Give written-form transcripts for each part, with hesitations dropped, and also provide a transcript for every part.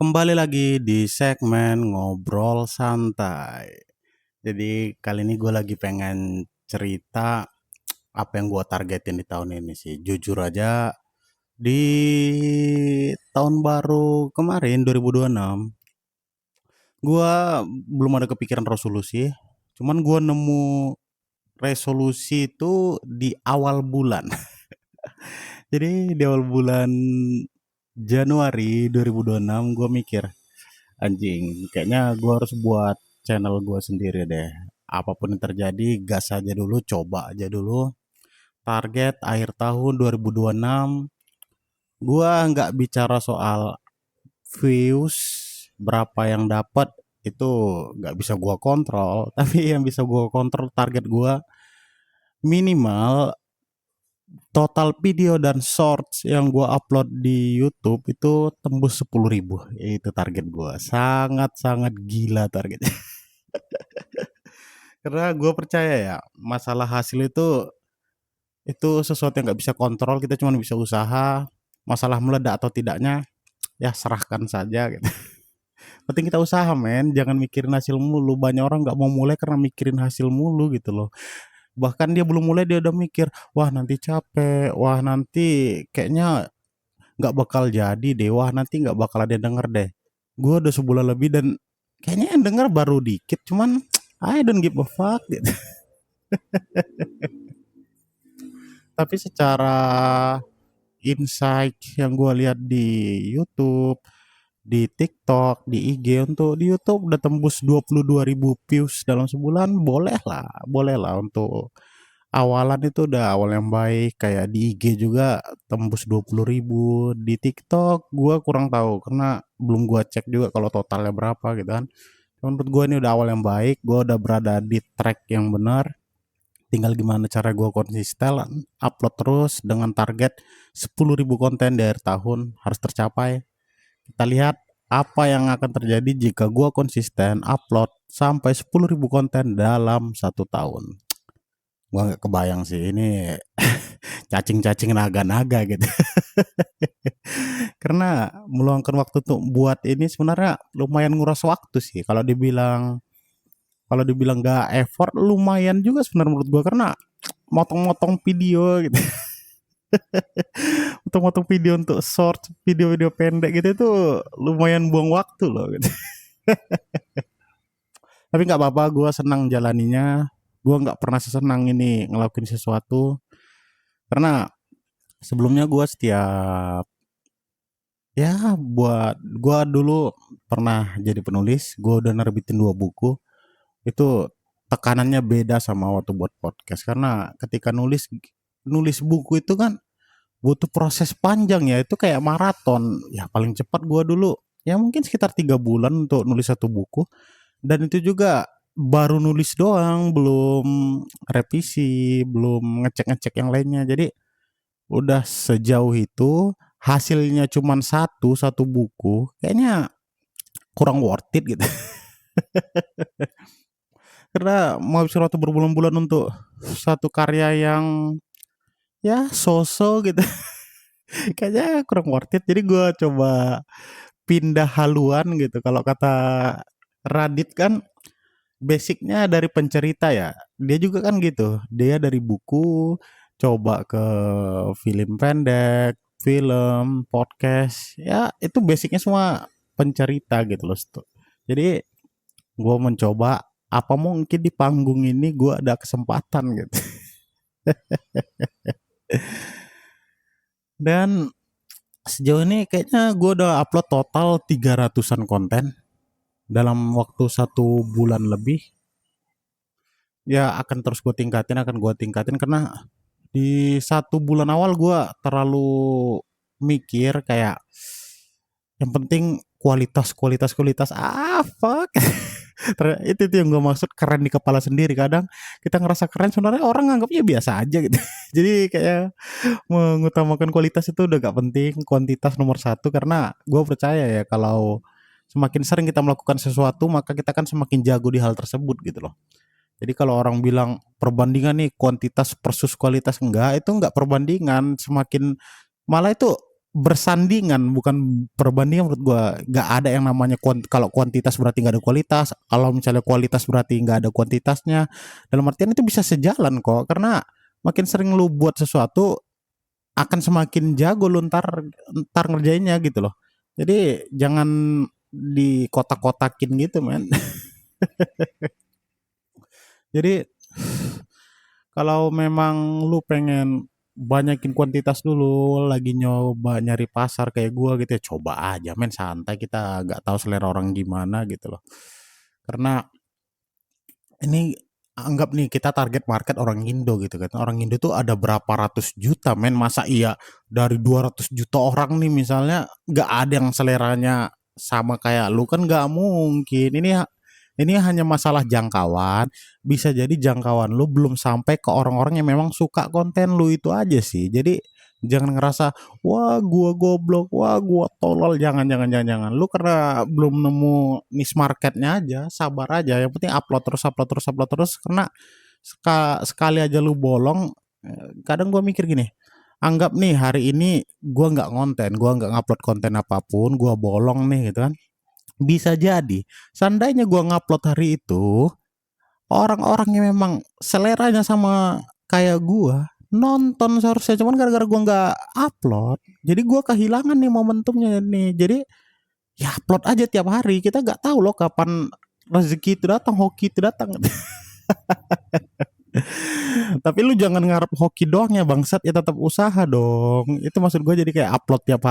kembali lagi di segmen ngobrol santai. Jadi kali ini gue lagi pengen cerita apa yang gue targetin di tahun ini sih. Jujur aja di tahun baru kemarin 2026, gue belum ada kepikiran resolusi. Cuman gue nemu resolusi itu di awal bulan. Jadi di awal bulan Januari 2026 gue mikir, anjing, kayaknya gua harus buat channel gua sendiri deh. Apapun yang terjadi, gas aja dulu, coba aja dulu. Target akhir tahun 2026, gua nggak bicara soal views, berapa yang dapat itu nggak bisa gua kontrol, tapi yang bisa gua kontrol target gua minimal total video dan shorts yang gua upload di YouTube itu tembus 10.000. Itu target gua. Sangat-sangat gila targetnya. Karena gue percaya ya, masalah hasil itu sesuatu yang nggak bisa kontrol, kita cuma bisa usaha. Masalah meledak atau tidaknya, ya serahkan saja gitu. Penting kita usaha men, jangan mikirin hasil mulu. Banyak orang nggak mau mulai karena mikirin hasil mulu gitu loh. Bahkan dia belum mulai dia udah mikir, wah nanti capek, wah nanti kayaknya nggak bakal jadi deh, wah nanti nggak bakal ada yang denger deh. Gue udah sebulan lebih dan kayaknya yang denger baru dikit, cuman I don't give a fuck gitu. Tapi secara insight yang gue lihat di YouTube, di TikTok, di IG, untuk di YouTube udah tembus 22.000 views dalam sebulan, boleh lah untuk awalan itu udah awal yang baik. Kayak di IG juga tembus 20.000, di TikTok gue kurang tahu karena belum gue cek juga kalau totalnya berapa gitu kan. Menurut gue ini udah awal yang baik, gue udah berada di track yang benar. Tinggal gimana cara gue konsisten upload terus dengan target 10.000 konten di akhir tahun harus tercapai. Kita lihat apa yang akan terjadi jika gue konsisten upload sampai 10.000 konten dalam 1 tahun. Gue nggak kebayang sih ini cacing-cacing naga-naga gitu. Karena meluangkan waktu untuk buat ini sebenarnya lumayan nguras waktu sih. Kalau dibilang gak effort lumayan juga sebenarnya menurut gue, karena motong-motong video gitu. Motong-motong video untuk short, video-video pendek gitu itu lumayan buang waktu loh gitu. Tapi nggak apa-apa, gue senang jalaninya. Gue nggak pernah sesenang ini ngelakuin sesuatu, karena sebelumnya gue setiap, ya, buat gue dulu pernah jadi penulis. Gue udah nerbitin 2 buku. Itu tekanannya beda sama waktu buat podcast, karena ketika nulis nulis buku itu kan butuh proses panjang ya, itu kayak maraton. Ya paling cepat gua dulu ya mungkin sekitar 3 bulan untuk nulis 1 buku, dan itu juga baru nulis doang, belum revisi, belum ngecek-ngecek yang lainnya. Jadi udah sejauh itu, hasilnya cuman satu buku, kayaknya kurang worth it gitu. Karena mau habiskan waktu berbulan-bulan untuk satu karya yang ya so-so gitu. Kayaknya kurang worth it. Jadi gue coba pindah haluan gitu. Kalau kata Radit kan basicnya dari pencerita ya. Dia juga kan gitu. Dia dari buku coba ke film pendek, film, podcast. Ya itu basicnya semua pencerita gitu loh. Jadi gue mencoba apa mungkin di panggung ini gue ada kesempatan gitu. Dan sejauh ini kayaknya gue udah upload total 300-an konten dalam waktu 1 bulan lebih. Ya akan gue tingkatin karena di 1 bulan awal gue terlalu mikir kayak yang penting kualitas kualitas kualitas, fuck. Itu yang gue maksud, keren di kepala sendiri. Kadang kita ngerasa keren, sebenarnya orang nganggapnya biasa aja gitu. Jadi kayak mengutamakan kualitas itu udah gak penting, kuantitas nomor satu. Karena gue percaya ya, kalau semakin sering kita melakukan sesuatu, maka kita kan semakin jago di hal tersebut gitu loh. Jadi kalau orang bilang perbandingan nih kuantitas versus kualitas, enggak, itu enggak perbandingan. Semakin, malah itu bersandingan bukan perbandingan menurut gua. Nggak ada yang namanya kalau kuantitas berarti nggak ada kualitas, kalau misalnya kualitas berarti nggak ada kuantitasnya. Dalam artian itu bisa sejalan kok, karena makin sering lu buat sesuatu akan semakin jago lu ntar ngerjainnya gitu loh. Jadi jangan dikotak-kotakin gitu men. Jadi kalau memang lu pengen banyakin kuantitas dulu, lagi nyoba nyari pasar kayak gua gitu ya, coba aja men, santai, kita nggak tahu selera orang gimana gitu loh. Karena ini anggap nih kita target market orang Indo gitu kan. Orang Indo tuh ada berapa ratus juta men, masa iya dari 200 juta orang nih misalnya nggak ada yang seleranya sama kayak lu, kan nggak mungkin. Ini hanya masalah jangkauan, bisa jadi jangkauan lu belum sampai ke orang-orang yang memang suka konten lu itu aja sih. Jadi jangan ngerasa, wah gua goblok, wah gua tolol, jangan. Lu karena belum nemu niche marketnya aja, sabar aja. Yang penting upload terus, karena sekali aja lu bolong, kadang gua mikir gini, anggap nih hari ini gua nggak ngonten, gua nggak ngupload konten apapun, gua bolong nih gitu kan. Bisa jadi, seandainya gua ngupload hari itu, orang-orang yang memang seleranya sama kayak gua nonton seharusnya, cuman gara-gara gua nggak upload, jadi gua kehilangan nih momentumnya nih. Jadi ya upload aja tiap hari, kita nggak tahu loh kapan rezeki itu datang, hoki itu datang. Tapi lu jangan ngarep hoki doang ya bangsat, ya tetap usaha dong. Itu maksud gue, jadi kayak upload tiap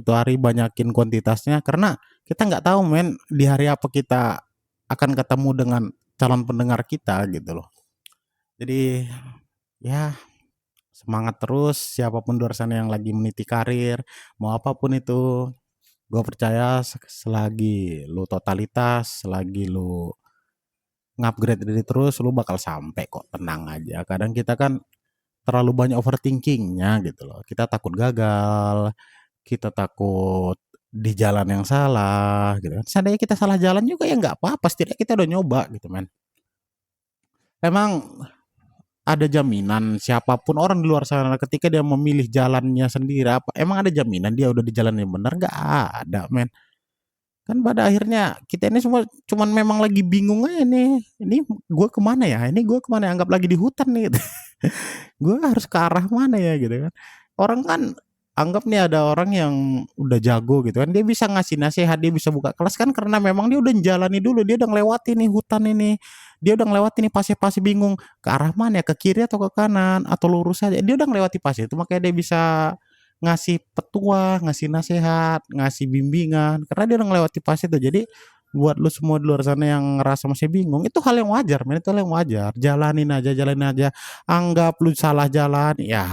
hari, banyakin kuantitasnya, karena kita nggak tahu men di hari apa kita akan ketemu dengan calon pendengar kita gitu loh. Jadi ya semangat terus, siapapun di luar sana yang lagi meniti karir, mau apapun itu, gue percaya selagi lu totalitas, selagi lu ngupgrade diri terus, lu bakal sampai kok, tenang aja. Kadang kita kan terlalu banyak overthinkingnya gitu loh. Kita takut gagal, kita takut di jalan yang salah gitu kan. Seandainya kita salah jalan juga ya nggak apa-apa, setidaknya kita udah nyoba gitu men. Emang ada jaminan siapapun orang di luar sana ketika dia memilih jalannya sendiri, apa emang ada jaminan dia udah di jalan yang benar? Nggak ada men. Kan pada akhirnya kita ini semua cuman memang lagi bingung aja nih. Ini gue kemana ya? Ini gue kemana ya? Anggap lagi di hutan nih gitu. Gue harus ke arah mana ya gitu kan. Orang kan anggap nih ada orang yang udah jago gitu kan, dia bisa ngasih nasihat, dia bisa buka kelas kan, karena memang dia udah jalani dulu, dia udah ngelewati nih hutan ini, dia udah ngelewati nih pasir-pasir, bingung ke arah mana ya, ke kiri atau ke kanan atau lurus aja, dia udah ngelewati pasir itu, makanya dia bisa ngasih petua, ngasih nasihat, ngasih bimbingan, karena dia udah ngelewati pasir itu. Jadi buat lu semua di luar sana yang ngerasa masih bingung, itu hal yang wajar men, itu hal yang wajar, jalanin aja. Anggap lu salah jalan, ya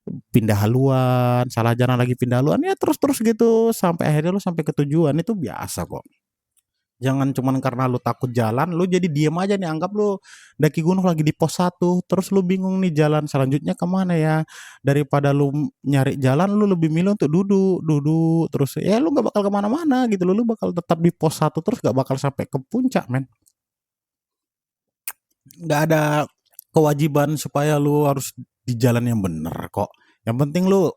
pindah haluan, salah jalan lagi pindah haluan, ya terus-terus gitu sampai akhirnya lu sampai ke tujuan, itu biasa kok. Jangan cuman karena lu takut jalan, lu jadi diem aja nih, anggap lu daki gunung lagi di pos 1, terus lu bingung nih jalan selanjutnya kemana ya. Daripada lu nyari jalan, lu lebih milih untuk duduk terus. Ya lu nggak bakal kemana-mana gitu, lu bakal tetap di pos 1 terus, gak bakal sampai ke puncak men. Nggak ada kewajiban supaya lu harus di jalan yang bener kok. Yang penting lu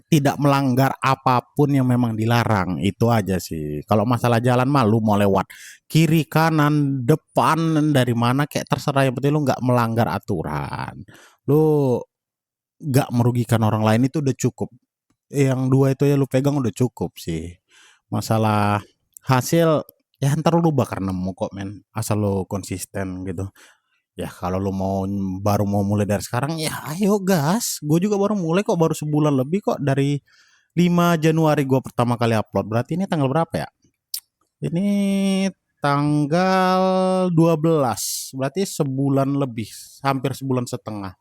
tidak melanggar apapun yang memang dilarang, itu aja sih. Kalau masalah jalan mah lu mau lewat kiri, kanan, depan, dari mana kayak terserah, yang penting lu nggak melanggar aturan. Lu nggak merugikan orang lain, itu udah cukup. Yang dua itu ya lu pegang udah cukup sih. Masalah hasil ya ntar lu bakal nemu kok men, asal lu konsisten gitu. Ya kalau lu baru mau mulai dari sekarang, ya ayo gas. Gue juga baru mulai kok, baru sebulan lebih kok, dari 5 Januari gue pertama kali upload. Berarti ini tanggal berapa ya? Ini tanggal 12. Berarti sebulan lebih, hampir sebulan setengah.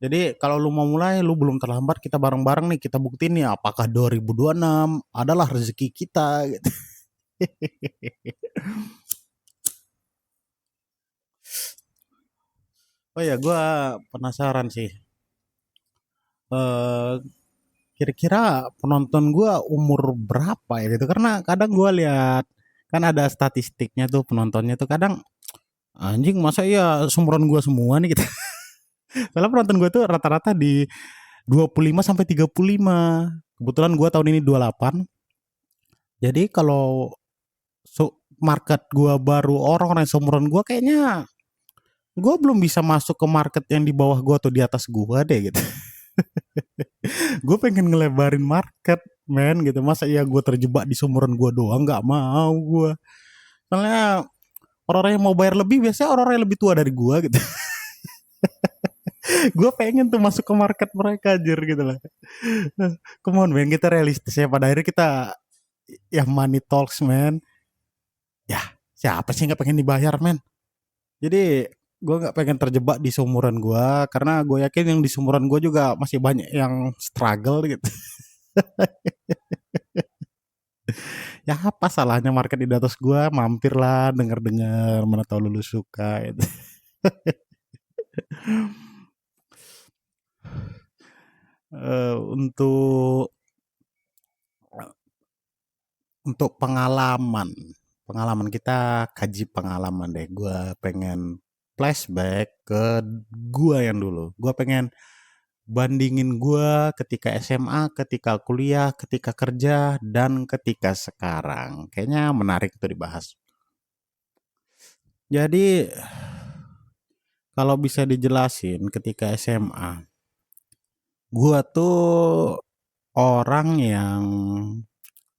Jadi kalau lu mau mulai, lu belum terlambat, kita bareng-bareng nih, kita buktiin nih apakah 2026 adalah rezeki kita gitu. Oh ya, gue penasaran sih. Eh kira-kira penonton gue umur berapa ya gitu, karena kadang gue lihat kan ada statistiknya tuh, penontonnya tuh kadang anjing, masa ya seumuran gue semua nih gitu. Soalnya penonton gue tuh rata-rata di 25 sampai 35. Kebetulan gua tahun ini 28. Jadi kalau market gua baru orang-orang yang seumuran gua, kayaknya gua belum bisa masuk ke market yang di bawah gua atau di atas gua deh gitu. Gue pengen ngelebarin market, men, gitu. Masa iya gue terjebak di seumuran gue doang? Nggak mau gue. Soalnya orang-orang yang mau bayar lebih biasanya orang-orang yang lebih tua dari gue gitu. Gue pengen tuh masuk ke market mereka aja gitu lah. Come on, men, kita realistis ya. Pada akhirnya kita ya money talks, man. Ya, siapa sih nggak pengen dibayar, men? Jadi gue nggak pengen terjebak di seumuran gue, karena gue yakin yang di seumuran gue juga masih banyak yang struggle gitu. Ya apa salahnya market di atas gue, mampirlah denger-denger, mana tahu lulu suka gitu. Untuk pengalaman, kita kaji pengalaman deh. Gue pengen flashback ke gue yang dulu. Gue pengen bandingin gue ketika SMA, ketika kuliah, ketika kerja, dan ketika sekarang. Kayaknya menarik tuh dibahas. Jadi kalau bisa dijelasin ketika SMA, gue tuh orang yang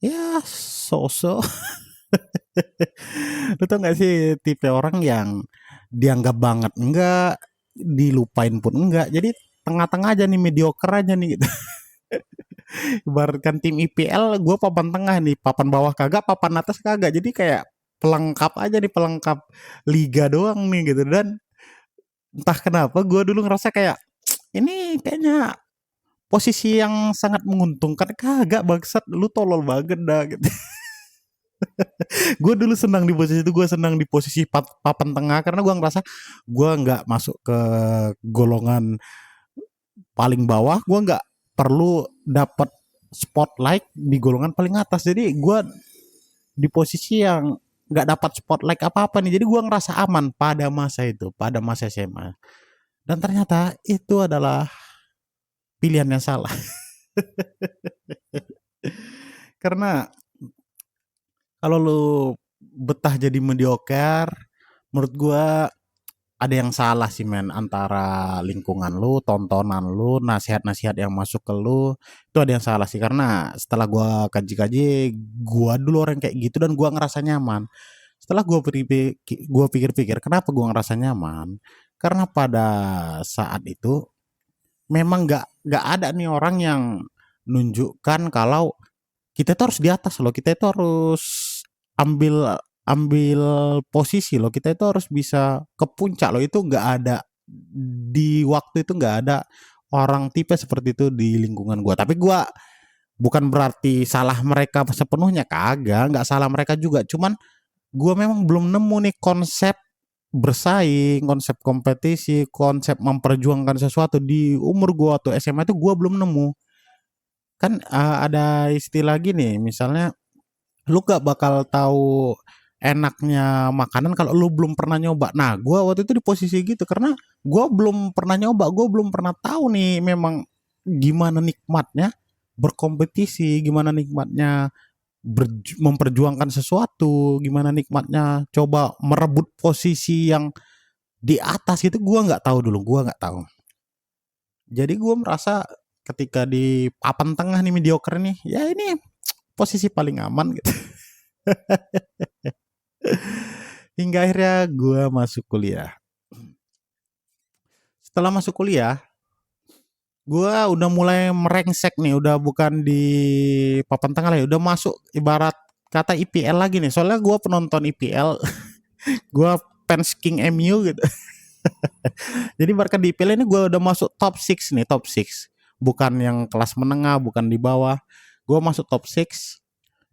ya so-so. Lu tau gak sih tipe orang yang dianggap banget enggak, dilupain pun enggak. Jadi tengah-tengah aja nih, mediocre aja nih gitu. Ibaratkan tim IPL, gue papan tengah nih, papan bawah kagak, papan atas kagak. Jadi kayak pelengkap aja nih, pelengkap liga doang nih gitu. Dan entah kenapa gue dulu ngerasa kayak ini kayaknya posisi yang sangat menguntungkan. Kagak, bangsat, lu tolol banget dah gitu. Gue dulu senang di posisi itu, gue senang di posisi papan tengah, karena gue ngerasa gue nggak masuk ke golongan paling bawah, gue nggak perlu dapat spotlight di golongan paling atas. Jadi gue di posisi yang nggak dapat spotlight apa-apa nih. Jadi gue ngerasa aman pada masa itu, pada masa SMA. Dan ternyata itu adalah pilihan yang salah. Karena kalau lu betah jadi mediocre, menurut gue ada yang salah sih, men, antara lingkungan lu, tontonan lu, nasihat-nasihat yang masuk ke lu, itu ada yang salah sih. Karena setelah gua kaji-kaji, gua dulu orang kayak gitu dan gua ngerasa nyaman. Setelah gua pikir-pikir, kenapa gua ngerasa nyaman? Karena pada saat itu memang nggak ada nih orang yang nunjukkan kalau kita itu harus di atas loh, kita itu harus ambil ambil posisi loh, kita itu harus bisa ke puncak loh. Itu nggak ada di waktu itu, nggak ada orang tipe seperti itu di lingkungan gua. Tapi gua bukan berarti salah mereka sepenuhnya, kagak, nggak salah mereka juga. Cuman gua memang belum nemu nih konsep bersaing, konsep kompetisi, konsep memperjuangkan sesuatu di umur gua atau SMA itu gua belum nemu. Kan ada istilah gini, misalnya lu gak bakal tahu enaknya makanan kalau lu belum pernah nyoba. Nah, gua waktu itu di posisi gitu karena gua belum pernah nyoba, gua belum pernah tahu nih memang gimana nikmatnya berkompetisi, gimana nikmatnya memperjuangkan sesuatu, gimana nikmatnya coba merebut posisi yang di atas gitu. Gua nggak tahu dulu, gua nggak tahu. Jadi gua merasa ketika di papan tengah nih, mediocre nih, ya ini posisi paling aman gitu. Hingga akhirnya gue masuk kuliah. Setelah masuk kuliah, gue udah mulai merengsek nih, udah bukan di papan tengah lagi, udah masuk ibarat kata IPL lagi nih. Soalnya gue penonton IPL, gue fans King MU gitu. Jadi bahkan di IPL ini gue udah masuk top 6 nih, top 6. Bukan yang kelas menengah, bukan di bawah. Gue masuk top 6.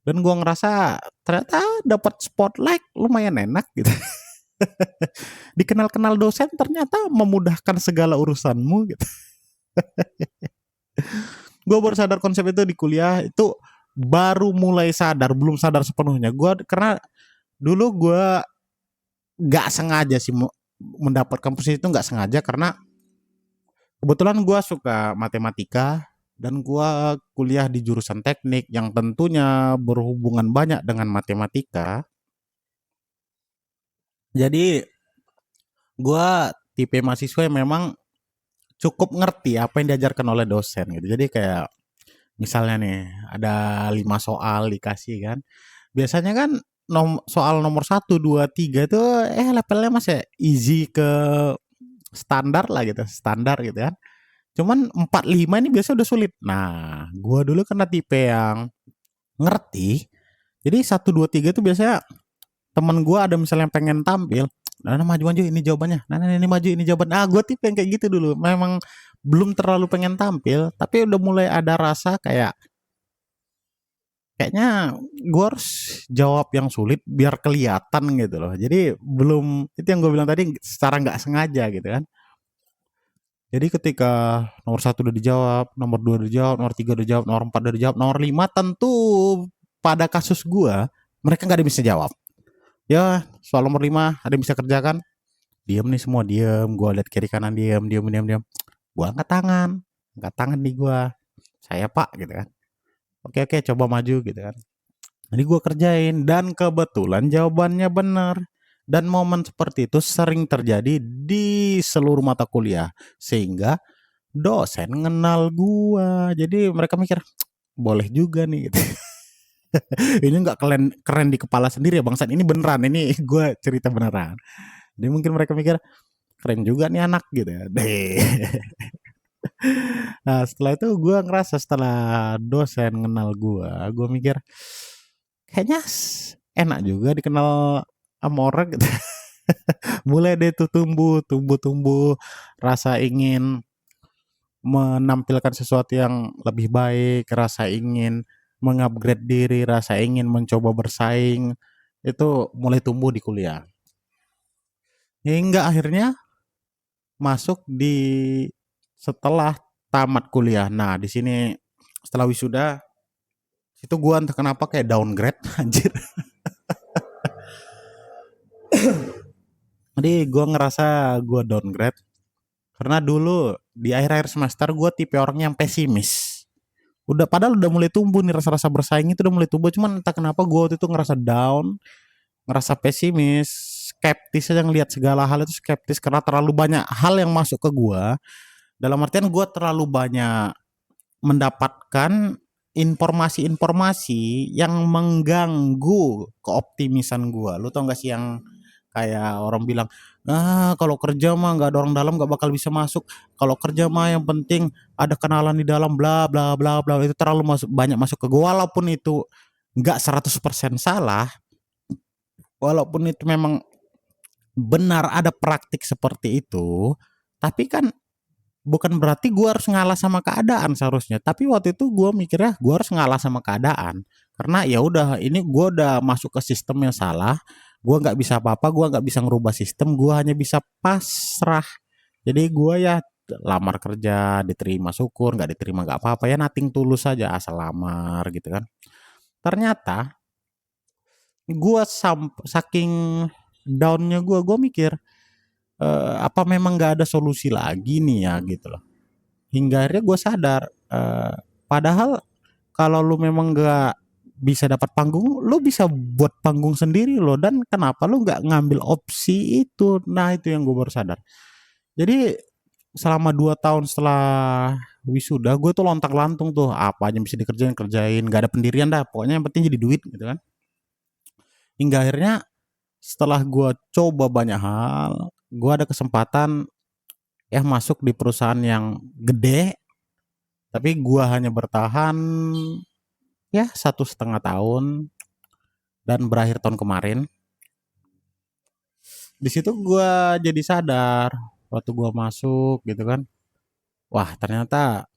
Dan gue ngerasa ternyata dapat spotlight lumayan enak gitu. Dikenal-kenal dosen ternyata memudahkan segala urusanmu gitu. Gue baru sadar konsep itu di kuliah, itu baru mulai sadar, belum sadar sepenuhnya. Gue karena dulu gue nggak sengaja sih mendapatkan posisi itu, nggak sengaja karena Kebetulan gua suka matematika dan gua kuliah di jurusan teknik yang tentunya berhubungan banyak dengan matematika. Jadi gua tipe mahasiswa yang memang cukup ngerti apa yang diajarkan oleh dosen gitu. Jadi kayak misalnya nih ada 5 soal dikasih kan. Biasanya kan soal nomor satu 2 3 itu levelnya masih easy ke standar lah gitu, standar gitu kan. Cuman 4 5 ini biasa udah sulit. Nah, gua dulu karena tipe yang ngerti, jadi satu 2 3 tuh biasanya temen gua ada misalnya yang pengen tampil, nah maju maju ini jawabannya, nah ini maju ini jawaban. Ah, gua tipe yang kayak gitu dulu. Memang belum terlalu pengen tampil, tapi udah mulai ada rasa kayak kayaknya gua harus jawab yang sulit biar kelihatan gitu loh. Jadi belum itu yang gue bilang tadi secara nggak sengaja gitu kan. Jadi ketika nomor satu udah dijawab, nomor dua udah dijawab, nomor tiga udah dijawab, nomor empat udah dijawab, nomor lima tentu pada kasus gua mereka nggak ada yang bisa jawab. Ya soal nomor lima ada yang bisa kerjakan, diam nih semua diam, gua lihat kiri kanan diam, diam, diam, diam. Gua angkat tangan nih gua, saya pak gitu kan. Oke oke coba maju gitu kan. Jadi gue kerjain dan kebetulan jawabannya benar. Dan momen seperti itu sering terjadi di seluruh mata kuliah. Sehingga dosen kenal gua. Jadi mereka mikir, boleh juga nih gitu. Ini nggak keren keren di kepala sendiri ya bangsat. Ini beneran, ini gue cerita beneran. Jadi mungkin mereka mikir keren juga nih anak gitu ya. Nah setelah itu gue ngerasa setelah dosen kenal gue mikir kayaknya enak juga dikenal sama orang gitu. Mulai deh tuh tumbuh rasa ingin menampilkan sesuatu yang lebih baik, rasa ingin mengupgrade diri, rasa ingin mencoba bersaing, itu mulai tumbuh di kuliah. Hingga akhirnya masuk di setelah tamat kuliah. Nah, di sini setelah wisuda itu gua entah kenapa kayak downgrade anjir. Jadi gua ngerasa gua downgrade karena dulu di akhir-akhir semester gua tipe orang yang pesimis. Padahal udah mulai tumbuh nih rasa-rasa bersaing itu udah mulai tumbuh, cuman entah kenapa gue waktu itu ngerasa down, ngerasa pesimis, skeptis aja ngelihat segala hal itu skeptis karena terlalu banyak hal yang masuk ke gue. Dalam artian gue terlalu banyak mendapatkan informasi-informasi yang mengganggu keoptimisan gue. Lu tau gak sih yang kayak orang bilang, kalau kerja mah nggak ada orang dalam nggak bakal bisa masuk. Kalau kerja mah yang penting ada kenalan di dalam bla bla bla bla. Itu terlalu banyak masuk ke gue. Walaupun itu nggak 100% salah, walaupun itu memang benar ada praktik seperti itu, tapi kan bukan berarti gue harus ngalah sama keadaan seharusnya. Tapi waktu itu gue mikirnya gue harus ngalah sama keadaan karena ya udah ini gue udah masuk ke sistem yang salah. Gue nggak bisa apa-apa, gue nggak bisa ngerubah sistem, gue hanya bisa pasrah. Jadi gue ya lamar kerja, diterima syukur, nggak diterima nggak apa-apa ya, nating tulus saja asal lamar gitu kan. Ternyata gue saking downnya gue mikir apa memang nggak ada solusi lagi nih ya gitu loh. Hingga akhirnya gue sadar padahal kalau lu memang nggak bisa dapat panggung, lu bisa buat panggung sendiri loh. Dan kenapa lu nggak ngambil opsi itu? Nah itu yang gue baru sadar. Jadi selama 2 tahun setelah wisuda gue tuh lontak lantung tuh apa aja bisa dikerjain kerjain, nggak ada pendirian dah, pokoknya yang penting jadi duit gitu kan. Hingga akhirnya setelah gue coba banyak hal, gue ada kesempatan ya masuk di perusahaan yang gede, tapi gue hanya bertahan ya 1,5 tahun dan berakhir tahun kemarin. Di situ gue jadi sadar waktu gue masuk gitu kan, wah ternyata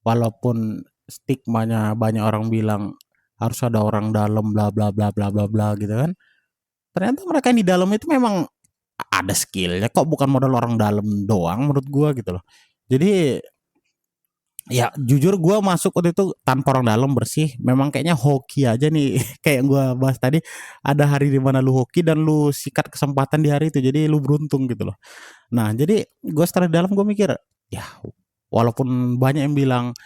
walaupun stigmanya banyak orang bilang harus ada orang dalam bla bla bla bla bla bla gitu kan, ternyata mereka yang di dalam itu memang ada skillnya kok, bukan modal orang dalam doang menurut gue gitu loh. Jadi ya jujur gue masuk waktu itu tanpa orang dalam bersih, memang kayaknya hoki aja nih. Kayak gue bahas tadi, ada hari di mana lu hoki dan lu sikat kesempatan di hari itu, jadi lu beruntung gitu loh. Nah jadi gue setelah di dalam gue mikir Ya, walaupun banyak yang bilang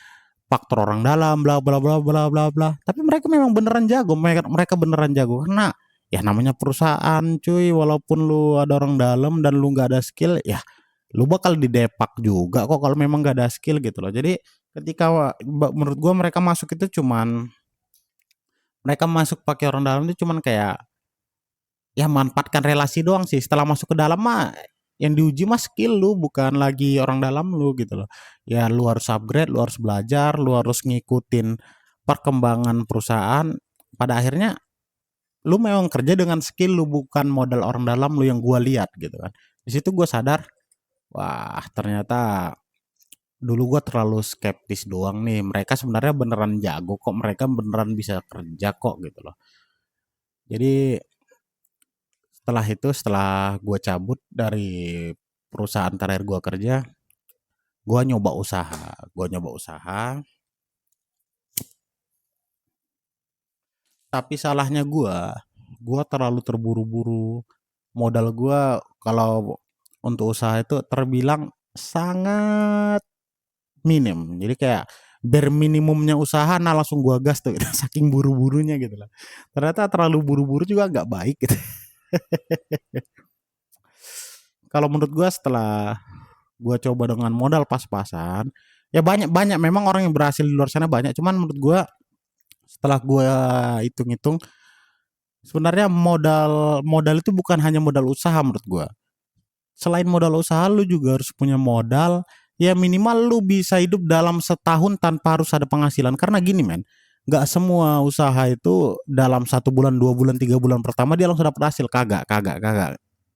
faktor orang dalam bla bla bla bla bla bla, tapi mereka memang beneran jago, mereka beneran jago karena ya namanya perusahaan cuy, walaupun lu ada orang dalam dan lu nggak ada skill ya lu bakal didepak juga kok kalau memang nggak ada skill gitu loh. Jadi ketika menurut gua mereka masuk pakai orang dalam itu cuman kayak ya manfaatkan relasi doang sih. Setelah masuk ke dalam mah yang diuji mah skill lu, bukan lagi orang dalam lu gitu loh. Ya lu harus upgrade, lu harus belajar, lu harus ngikutin perkembangan perusahaan. Pada akhirnya lu memang kerja dengan skill lu, bukan modal orang dalam lu yang gua lihat gitu kan. Di situ gua sadar, wah ternyata dulu gua terlalu skeptis doang nih. Mereka sebenarnya beneran jago kok, mereka beneran bisa kerja kok gitu loh. Jadi setelah gue cabut dari perusahaan terakhir gue kerja, gue nyoba usaha. Tapi salahnya gue terlalu terburu-buru. Modal gue kalau untuk usaha itu terbilang sangat minim. Jadi kayak bare minimumnya usaha, nah langsung gue gas tuh, gitu. Saking buru-burunya gitu lah. Ternyata terlalu buru-buru juga nggak baik gitu. Kalau menurut gue setelah gue coba dengan modal pas-pasan, ya banyak banyak memang orang yang berhasil di luar sana banyak, cuman menurut gue setelah gue hitung-hitung sebenarnya modal modal itu bukan hanya modal usaha menurut gue. Selain modal usaha lu juga harus punya modal, ya minimal lu bisa hidup dalam setahun tanpa harus ada penghasilan. Karena gini men, nggak semua usaha itu dalam 1 bulan 2 bulan 3 bulan pertama dia langsung dapat hasil. Kagak.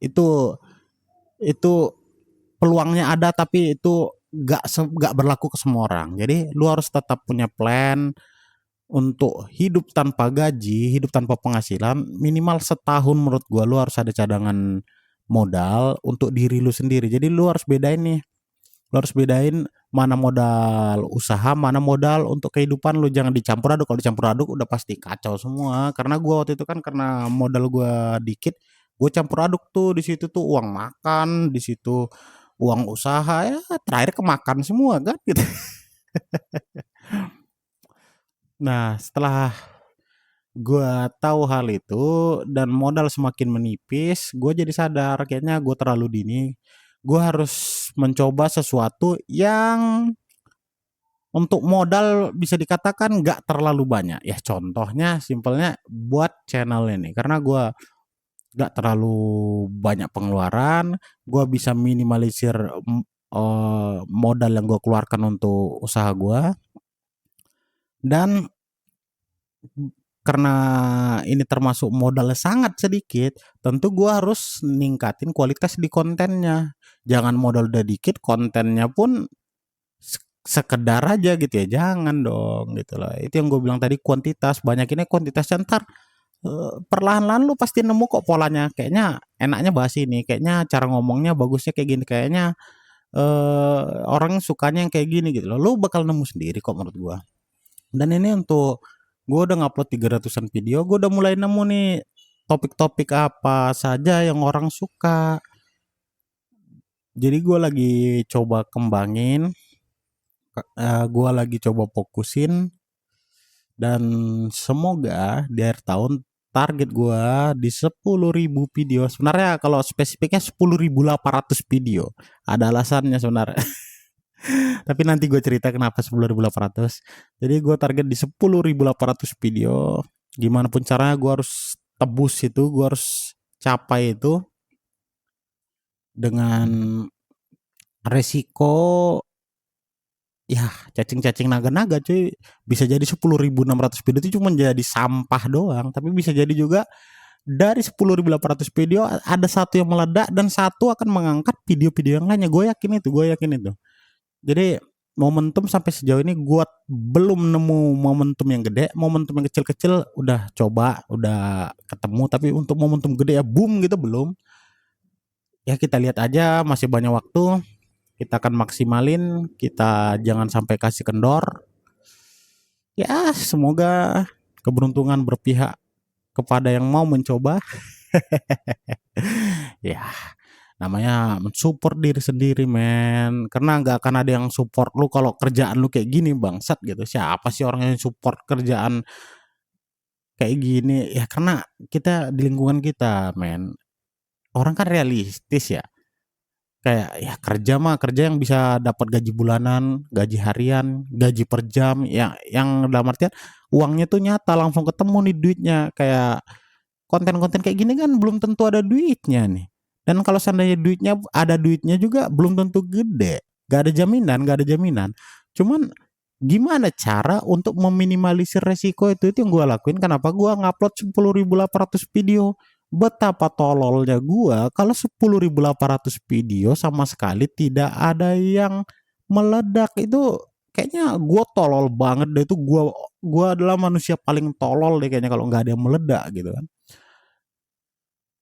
Itu peluangnya ada, tapi itu nggak berlaku ke semua orang. Jadi lu harus tetap punya plan untuk hidup tanpa gaji, hidup tanpa penghasilan minimal setahun. Menurut gua lu harus ada cadangan modal untuk diri lu sendiri. Jadi lu harus bedain nih, lu harus bedain mana modal usaha, mana modal untuk kehidupan lu. Jangan dicampur aduk. Kalau dicampur aduk udah pasti kacau semua. Karena gua waktu itu kan karena modal gua dikit, gue campur aduk tuh. Di situ tuh uang makan, di situ uang usaha, ya terakhir kemakan semua kan gitu. Nah, setelah gue tahu hal itu dan modal semakin menipis, gue jadi sadar kayaknya gue terlalu dini. Gue harus mencoba sesuatu yang untuk modal bisa dikatakan nggak terlalu banyak. Ya contohnya simpelnya buat channel ini. Karena gue nggak terlalu banyak pengeluaran, gue bisa minimalisir modal yang gue keluarkan untuk usaha gue. Dan karena ini termasuk modalnya sangat sedikit, tentu gua harus ningkatin kualitas di kontennya. Jangan modal udah dikit, kontennya pun sekedar aja gitu ya. Jangan dong gitu loh. Itu yang gue bilang tadi, kuantitas. Banyakinnya kuantitas, ntar perlahan-lahan lu pasti nemu kok polanya. Kayaknya enaknya bahas ini, kayaknya cara ngomongnya bagusnya kayak gini, kayaknya orang sukanya yang kayak gini gitu loh. Lu bakal nemu sendiri kok menurut gua. Dan ini untuk gue udah ngupload 300-an video, gue udah mulai nemu nih topik-topik apa saja yang orang suka. Jadi gue lagi coba kembangin, gue lagi coba fokusin, dan semoga di akhir tahun target gue di 10.000 video. Sebenarnya kalau spesifiknya 10.800 video. Ada alasannya sebenarnya. Tapi nanti gue cerita kenapa 10.800. Jadi gue target di 10.800 video. Gimana pun caranya gue harus tebus itu, gue harus capai itu dengan resiko ya cacing-cacing naga-naga cuy. Bisa jadi 10.600 video itu cuma jadi sampah doang, tapi bisa jadi juga dari 10.800 video ada satu yang meledak dan satu akan mengangkat video-video yang lainnya. Gue yakin itu. Jadi momentum sampai sejauh ini gue belum nemu momentum yang gede. Momentum yang kecil-kecil udah coba, udah ketemu, tapi untuk momentum gede ya boom gitu belum. Ya kita lihat aja, masih banyak waktu. Kita akan maksimalin, kita jangan sampai kasih kendor. Ya semoga keberuntungan berpihak kepada yang mau mencoba. Ya, namanya mensupport diri sendiri men, karena nggak akan ada yang support lu kalau kerjaan lu kayak gini bangsat gitu. Siapa sih orang yang support kerjaan kayak gini ya? Karena kita di lingkungan kita men, orang kan realistis ya, kayak ya kerja mah kerja yang bisa dapat gaji bulanan, gaji harian, gaji per jam, ya yang dalam artian uangnya tuh nyata langsung ketemu nih duitnya. Kayak konten-konten kayak gini kan belum tentu ada duitnya nih. Dan kalau seandainya duitnya ada duitnya juga belum tentu gede. Gak ada jaminan, gak ada jaminan. Cuman gimana cara untuk meminimalisir resiko itu yang gue lakuin. Kenapa gue ngupload 10.800 video? Betapa tololnya gue kalau 10.800 video sama sekali tidak ada yang meledak. Itu kayaknya gue tolol banget deh. Itu gue adalah manusia paling tolol deh kayaknya kalau nggak ada yang meledak gitu kan.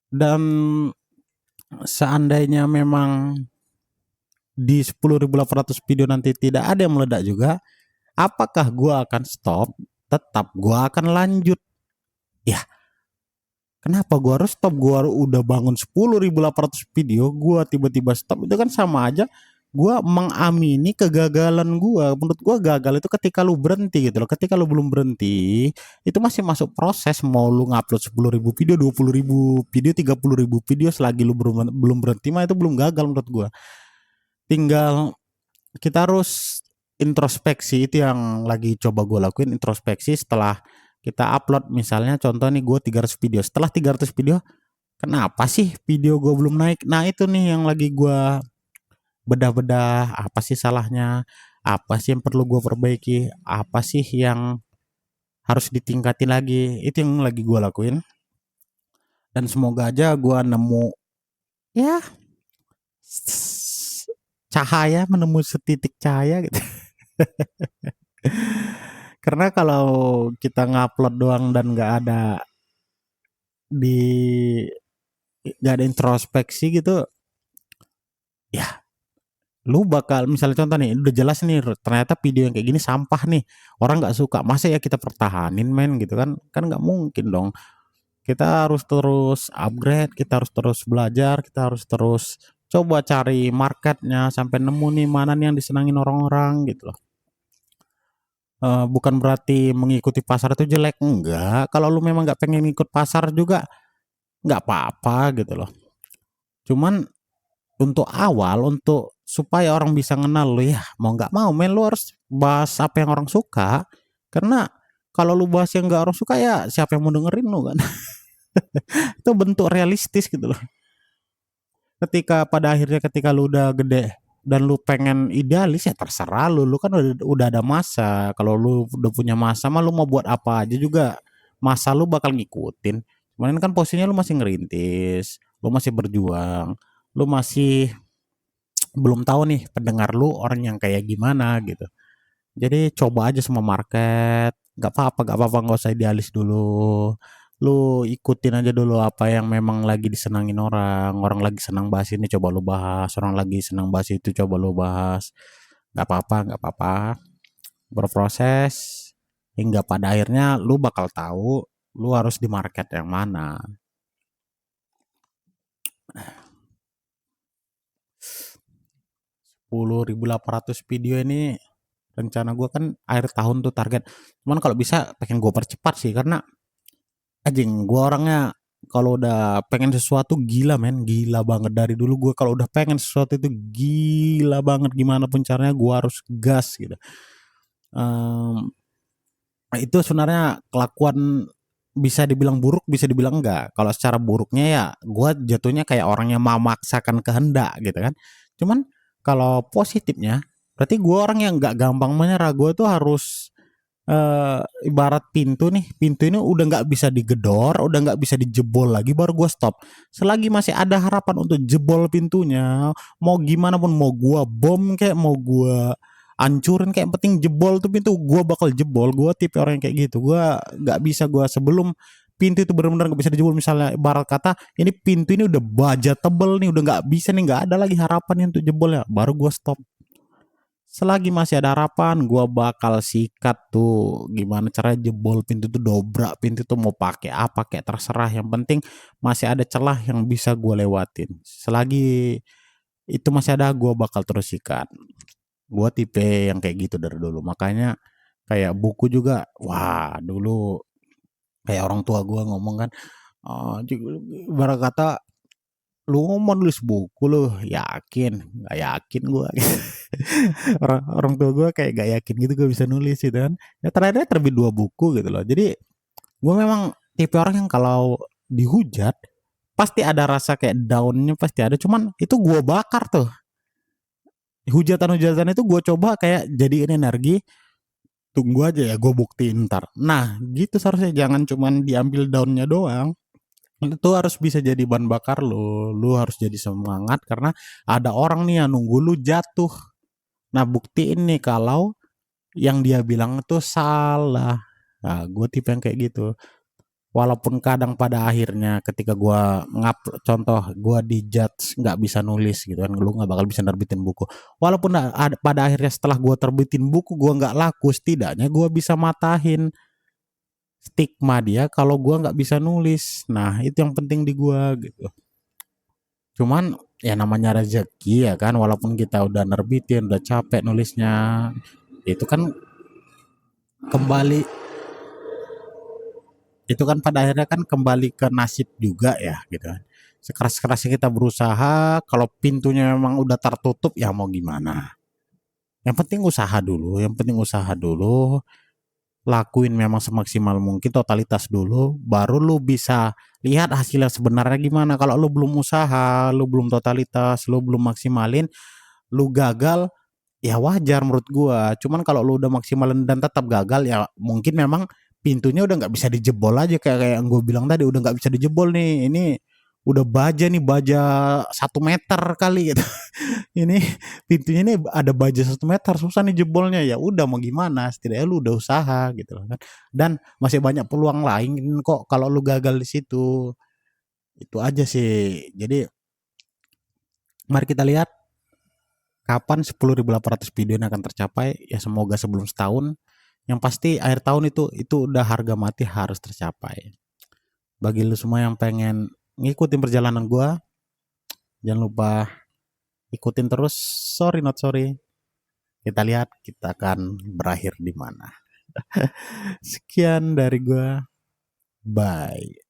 Dan seandainya memang di 10.800 video nanti tidak ada yang meledak juga, apakah gua akan stop? Tetap gua akan lanjut. Ya, kenapa gua harus stop? Gua udah bangun 10.800 video, gua tiba-tiba stop. Itu kan sama aja gua mengamini kegagalan gua. Menurut gua gagal itu ketika lu berhenti gitu loh. Ketika lu belum berhenti, itu masih masuk proses. Mau lu ngupload 10.000 video, 20.000 video, 30.000 video, selagi lu belum berhenti mah itu belum gagal menurut gua. Tinggal kita harus introspeksi. Itu yang lagi coba gue lakuin, introspeksi setelah kita upload. Misalnya contoh nih, gue 300 video, setelah 300 video kenapa sih video gue belum naik? Nah itu nih yang lagi gue bedah-bedah, apa sih salahnya, apa sih yang perlu gue perbaiki, apa sih yang harus ditingkatin lagi. Itu yang lagi gue lakuin, dan semoga aja gue nemu ya cahaya, menemui setitik cahaya gitu. Karena kalau kita ngupload doang dan di nggak ada introspeksi gitu, ya lu bakal misalnya contoh nih, udah jelas nih ternyata video yang kayak gini sampah nih, orang nggak suka, masa ya kita pertahanin men gitu kan? Kan nggak mungkin dong. Kita harus terus upgrade, kita harus terus belajar, kita harus terus coba cari marketnya sampai nemu nih mana nih yang disenangin orang-orang gitu loh. Bukan berarti mengikuti pasar itu jelek, enggak. Kalau lu memang nggak pengen ikut pasar juga nggak apa-apa gitu loh. Cuman untuk awal, untuk supaya orang bisa kenal lu, ya mau nggak mau men lu harus bahas apa yang orang suka. Karena kalau lu bahas yang nggak orang suka, ya siapa yang mau dengerin lu kan? Itu bentuk realistis gitu loh. Ketika pada akhirnya ketika lu udah gede dan lu pengen idealis, ya terserah lu. Lu kan udah ada masa. Kalau lu udah punya masa mah lu mau buat apa aja juga masa lu bakal ngikutin. Cuman kan posisinya lu masih ngerintis, lu masih berjuang, lu masih belum tahu nih pendengar lu orang yang kayak gimana gitu. Jadi coba aja semua market, nggak apa-apa, nggak apa-apa, nggak usah idealis dulu. Lu ikutin aja dulu apa yang memang lagi disenangin orang. Orang lagi senang bahas ini, coba lu bahas. Orang lagi senang bahas itu, coba lu bahas. Nggak apa-apa, nggak apa-apa. Berproses hingga pada akhirnya lu bakal tahu lu harus di market yang mana. 10.800 video ini rencana gue kan akhir tahun tuh target. Cuman kalau bisa pengen gue percepat sih, karena anjing gue orangnya kalau udah pengen sesuatu gila men, gila banget. Dari dulu gue kalau udah pengen sesuatu itu gila banget, gimana pun caranya gue harus gas gitu. um, itu sebenarnya kelakuan bisa dibilang buruk, bisa dibilang enggak. Kalau secara buruknya ya gue jatuhnya kayak orang yang memaksakan kehendak gitu kan. Cuman kalau positifnya berarti gue orang yang nggak gampang menyerah. Gue tuh harus ibarat pintu nih, pintu ini udah nggak bisa digedor, udah nggak bisa dijebol lagi, baru gue stop. Selagi masih ada harapan untuk jebol pintunya, mau gimana pun, mau gue bom kayak mau gue ancurin kayak penting jebol tuh pintu, gue bakal jebol. Gue tipe orang yang kayak gitu. Gue nggak bisa, gue sebelum pintu itu benar-benar nggak bisa dijebol, misalnya ibarat kata ini pintu ini udah baja tebel nih, udah nggak bisa nih, nggak ada lagi harapan untuk jebolnya, baru gue stop. Selagi masih ada harapan, gua bakal sikat tuh gimana caranya jebol pintu tuh, dobrak pintu tuh, mau pakai apa kayak terserah, yang penting masih ada celah yang bisa gua lewatin. Selagi itu masih ada, gua bakal terus sikat. Gua tipe yang kayak gitu dari dulu. Makanya kayak buku juga, wah dulu kayak orang tua gua ngomong kan, ibarat kata, lu mau nulis buku lu yakin? Nggak yakin gua. Orang tua gue kayak gak yakin gitu gue bisa nulis gitu kan. Ya terakhir terbit 2 buku gitu loh. Jadi gue memang tipe orang yang kalau dihujat pasti ada rasa kayak downnya, pasti ada. Cuman itu gue bakar tuh. Hujatan-hujatan itu gue coba kayak jadiin energi. Tunggu aja ya gue buktiin ntar. Nah gitu seharusnya, jangan cuman diambil daunnya doang. Itu harus bisa jadi bahan bakar lo. Lu harus jadi semangat karena ada orang nih yang nunggu lu jatuh. Nah buktiin nih kalau yang dia bilang itu salah. Nah, gue tipe yang kayak gitu. Walaupun kadang pada akhirnya ketika gue contoh gue dijudge nggak bisa nulis gitu kan, lu nggak bakal bisa nerbitin buku. Walaupun pada akhirnya setelah gue terbitin buku gue nggak laku, setidaknya gue bisa matahin stigma dia kalau gue nggak bisa nulis. Nah itu yang penting di gue gitu. Cuman ya namanya rezeki ya kan, walaupun kita udah nerbitin, udah capek nulisnya, itu kan kembali itu kan pada akhirnya kan kembali ke nasib juga ya gitu kan. Sekeras-kerasnya kita berusaha, kalau pintunya memang udah tertutup ya mau gimana. Yang penting usaha dulu, lakuin memang semaksimal mungkin, totalitas dulu, baru lu bisa lihat hasilnya sebenarnya gimana. Kalau lu belum usaha, lu belum totalitas, lu belum maksimalin, lu gagal, ya wajar menurut gua. Cuman kalau lu udah maksimalin dan tetap gagal, ya mungkin memang pintunya udah nggak bisa dijebol aja, kayak kayak yang gue bilang tadi, udah nggak bisa dijebol nih. Ini udah baja 1 meter kali gitu. Ini pintunya ini ada baja 1 meter, susah nih jebolnya. Ya udah mau gimana? Setidaknya lu udah usaha gitu loh kan. Dan masih banyak peluang lain kok kalau lu gagal di situ. Itu aja sih. Jadi mari kita lihat kapan 10.800 video ini akan tercapai. Ya semoga sebelum setahun. Yang pasti akhir tahun itu udah harga mati harus tercapai. Bagi lu semua yang pengen ngikutin perjalanan gua, jangan lupa ikutin terus. Sorry not sorry. Kita lihat kita akan berakhir di mana. Sekian dari gua. Bye.